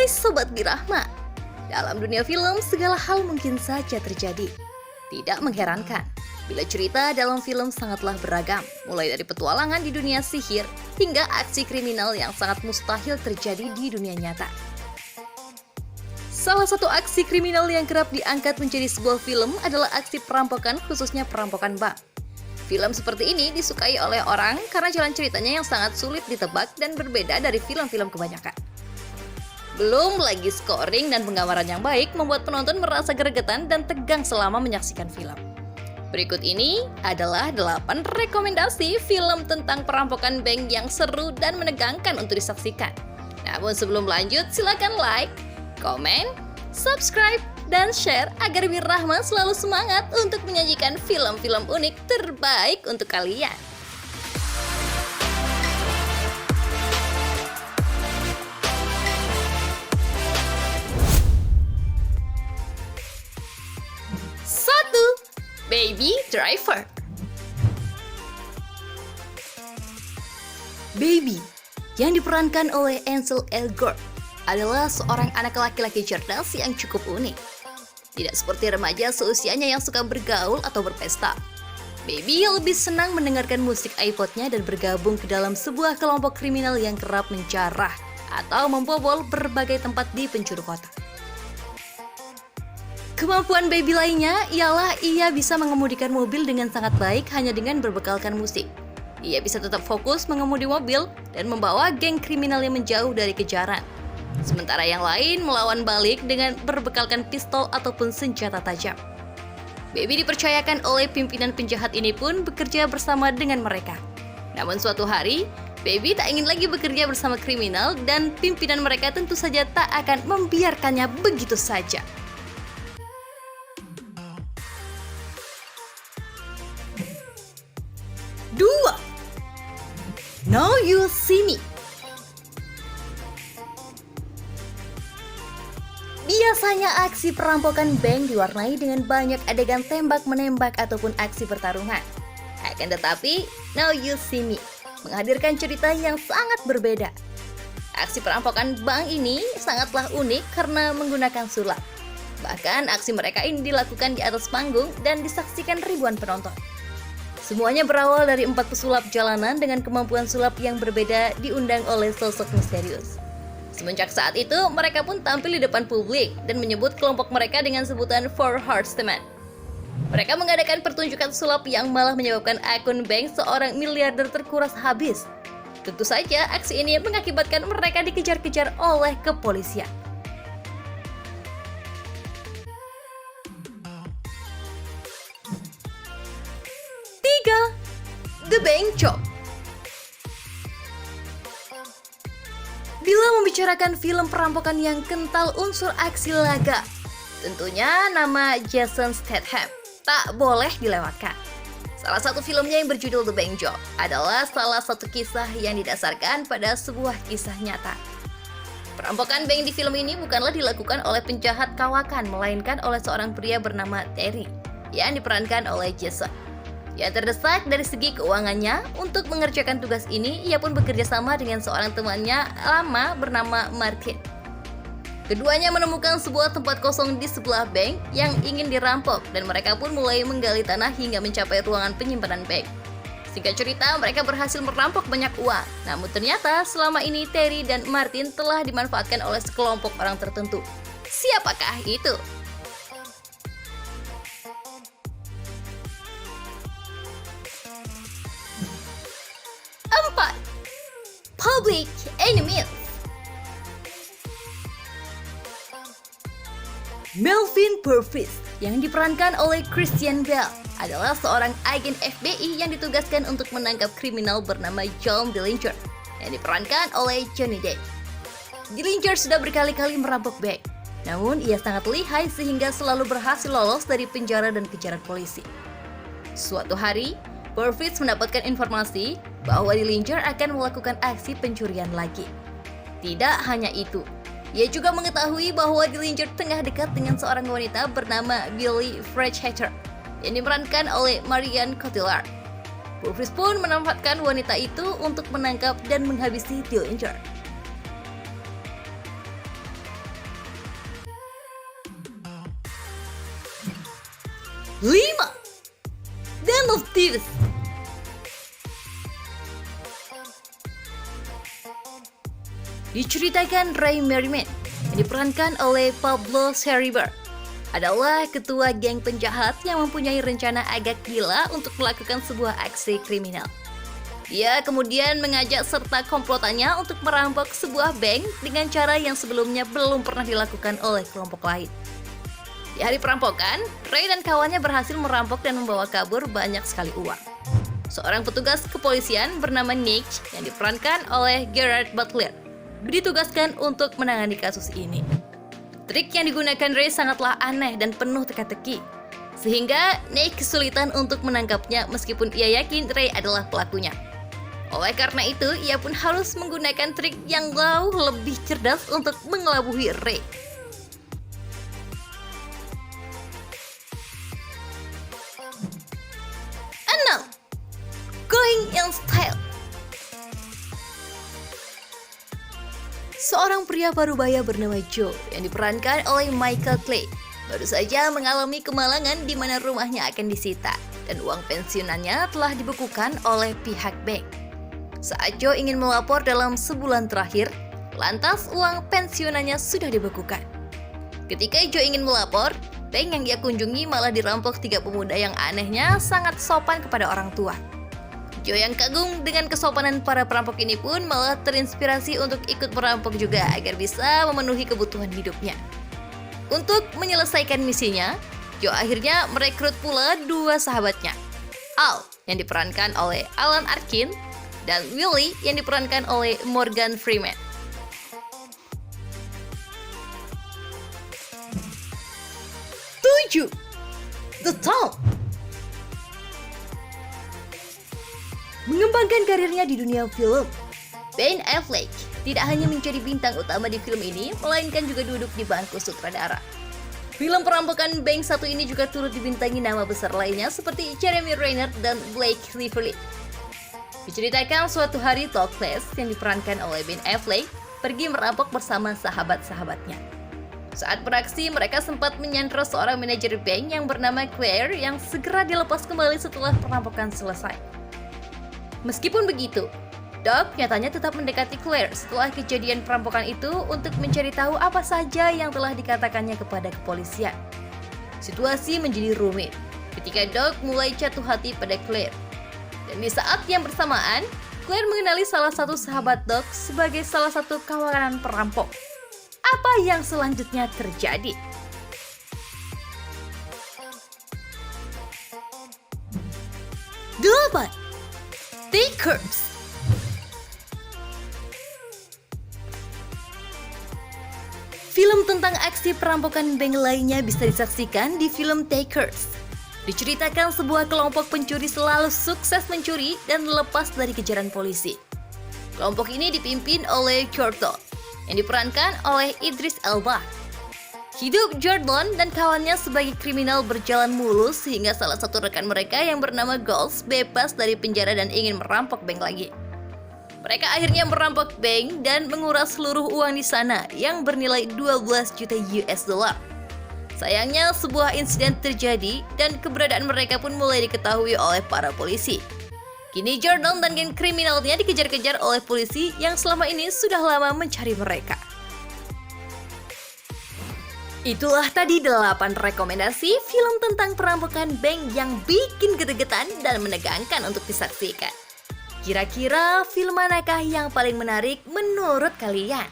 Hai Sobat Birahma, dalam dunia film segala hal mungkin saja terjadi. Tidak mengherankan bila cerita dalam film sangatlah beragam, mulai dari petualangan di dunia sihir hingga aksi kriminal yang sangat mustahil terjadi di dunia nyata. Salah satu aksi kriminal yang kerap diangkat menjadi sebuah film adalah aksi perampokan, khususnya perampokan bank. Film seperti ini disukai oleh orang karena jalan ceritanya yang sangat sulit ditebak dan berbeda dari film-film kebanyakan. Belum lagi scoring dan penggambaran yang baik membuat penonton merasa gregetan dan tegang selama menyaksikan film. Berikut ini adalah 8 rekomendasi film tentang perampokan bank yang seru dan menegangkan untuk disaksikan. Namun sebelum lanjut, silakan like, komen, subscribe, dan share agar Birahma selalu semangat untuk menyajikan film-film unik terbaik untuk kalian. Baby Driver. Baby, yang diperankan oleh Ansel Elgort, adalah seorang anak laki-laki cerdas yang cukup unik. Tidak seperti remaja seusianya yang suka bergaul atau berpesta. Baby lebih senang mendengarkan musik iPod-nya dan bergabung ke dalam sebuah kelompok kriminal yang kerap menjarah atau membobol berbagai tempat di penjuru kota. Kemampuan Baby lainnya ialah ia bisa mengemudikan mobil dengan sangat baik hanya dengan berbekalkan musik. Ia bisa tetap fokus mengemudi mobil dan membawa geng kriminal yang menjauh dari kejaran. Sementara yang lain melawan balik dengan berbekalkan pistol ataupun senjata tajam. Baby dipercayakan oleh pimpinan penjahat ini pun bekerja bersama dengan mereka. Namun suatu hari, Baby tak ingin lagi bekerja bersama kriminal dan pimpinan mereka tentu saja tak akan membiarkannya begitu saja. Now You See Me. Biasanya aksi perampokan bank diwarnai dengan banyak adegan tembak-menembak ataupun aksi pertarungan. Akan tetapi, Now You See Me menghadirkan cerita yang sangat berbeda. Aksi perampokan bank ini sangatlah unik karena menggunakan sulap. Bahkan aksi mereka ini dilakukan di atas panggung dan disaksikan ribuan penonton. Semuanya berawal dari 4 pesulap jalanan dengan kemampuan sulap yang berbeda diundang oleh sosok misterius. Semenjak saat itu, mereka pun tampil di depan publik dan menyebut kelompok mereka dengan sebutan Four Horsemen. Mereka mengadakan pertunjukan sulap yang malah menyebabkan akun bank seorang miliarder terkuras habis. Tentu saja, aksi ini mengakibatkan mereka dikejar-kejar oleh kepolisian. The Bank Job. Bila membicarakan film perampokan yang kental unsur aksi laga, tentunya nama Jason Statham tak boleh dilewatkan. Salah satu filmnya yang berjudul The Bank Job adalah salah satu kisah yang didasarkan pada sebuah kisah nyata. Perampokan bank di film ini bukanlah dilakukan oleh penjahat kawakan, melainkan oleh seorang pria bernama Terry yang diperankan oleh Jason. Ia terdesak dari segi keuangannya. Untuk mengerjakan tugas ini, ia pun bekerja sama dengan seorang temannya lama bernama Martin. Keduanya menemukan sebuah tempat kosong di sebelah bank yang ingin dirampok dan mereka pun mulai menggali tanah hingga mencapai ruangan penyimpanan bank. Singkat cerita, mereka berhasil merampok banyak uang. Namun ternyata selama ini Terry dan Martin telah dimanfaatkan oleh sekelompok orang tertentu. Siapakah itu? 4. Public Enemies. Melvin Purvis yang diperankan oleh Christian Bale adalah seorang agen FBI yang ditugaskan untuk menangkap kriminal bernama John Dillinger yang diperankan oleh Johnny Depp. Dillinger sudah berkali-kali merampok bank, namun ia sangat lihai sehingga selalu berhasil lolos dari penjara dan kejaran polisi. Suatu hari, Purvis mendapatkan informasi bahwa Dillinger akan melakukan aksi pencurian lagi. Tidak hanya itu, ia juga mengetahui bahwa Dillinger tengah dekat dengan seorang wanita bernama Billy Frechhater yang diperankan oleh Marion Cotillard. Purvis pun memanfaatkan wanita itu untuk menangkap dan menghabisi Dillinger. 5. Den of Thieves. Diceritakan Ray Merriman yang diperankan oleh Pablo Schreiber adalah ketua geng penjahat yang mempunyai rencana agak gila untuk melakukan sebuah aksi kriminal. Dia kemudian mengajak serta komplotannya untuk merampok sebuah bank dengan cara yang sebelumnya belum pernah dilakukan oleh kelompok lain. Di hari perampokan, Ray dan kawannya berhasil merampok dan membawa kabur banyak sekali uang. Seorang petugas kepolisian bernama Nick yang diperankan oleh Gerard Butler ditugaskan untuk menangani kasus ini. Trik yang digunakan Ray sangatlah aneh dan penuh teka-teki, sehingga Nick kesulitan untuk menangkapnya meskipun ia yakin Ray adalah pelakunya. Oleh karena itu, ia pun harus menggunakan trik yang jauh lebih cerdas untuk mengelabui Ray. 6. Going in Style. Seorang pria parubaya bernama Joe yang diperankan oleh Michael Clay baru saja mengalami kemalangan di mana rumahnya akan disita dan uang pensiunannya telah dibekukan oleh pihak bank. Saat Joe ingin melapor dalam sebulan terakhir, lantas uang pensiunannya sudah dibekukan. Ketika Joe ingin melapor, bank yang dia kunjungi malah dirampok 3 pemuda yang anehnya sangat sopan kepada orang tua. Joe yang kagum dengan kesopanan para perampok ini pun malah terinspirasi untuk ikut merampok juga agar bisa memenuhi kebutuhan hidupnya. Untuk menyelesaikan misinya, Joe akhirnya merekrut pula 2 sahabatnya, Al yang diperankan oleh Alan Arkin dan Willie yang diperankan oleh Morgan Freeman. 7. The Town. Mengembangkan karirnya di dunia film, Ben Affleck tidak hanya menjadi bintang utama di film ini, melainkan juga duduk di bangku sutradara. Film perampokan bank satu ini juga turut dibintangi nama besar lainnya seperti Jeremy Renner dan Blake Lively. Diceritakan suatu hari Todd Glass yang diperankan oleh Ben Affleck pergi merampok bersama sahabat-sahabatnya. Saat beraksi, mereka sempat menyandra seorang manajer bank yang bernama Claire yang segera dilepas kembali setelah perampokan selesai. Meskipun begitu, Doc nyatanya tetap mendekati Claire setelah kejadian perampokan itu untuk mencari tahu apa saja yang telah dikatakannya kepada kepolisian. Situasi menjadi rumit ketika Doc mulai jatuh hati pada Claire. Dan di saat yang bersamaan, Claire mengenali salah satu sahabat Doc sebagai salah satu kawanan perampok. Apa yang selanjutnya terjadi? 8. Takers. Film tentang aksi perampokan bank lainnya bisa disaksikan di film Takers. Diceritakan sebuah kelompok pencuri selalu sukses mencuri dan lepas dari kejaran polisi. Kelompok ini dipimpin oleh Jordan yang diperankan oleh Idris Elba. Hidup Jordan dan kawannya sebagai kriminal berjalan mulus sehingga salah satu rekan mereka yang bernama Goals bebas dari penjara dan ingin merampok bank lagi. Mereka akhirnya merampok bank dan menguras seluruh uang di sana yang bernilai 12 juta US dollar. Sayangnya sebuah insiden terjadi dan keberadaan mereka pun mulai diketahui oleh para polisi. Kini Jordan dan geng kriminalnya dikejar-kejar oleh polisi yang selama ini sudah lama mencari mereka. Itulah tadi 8 rekomendasi film tentang perampokan bank yang bikin gregetan dan menegangkan untuk disaksikan. Kira-kira film manakah yang paling menarik menurut kalian?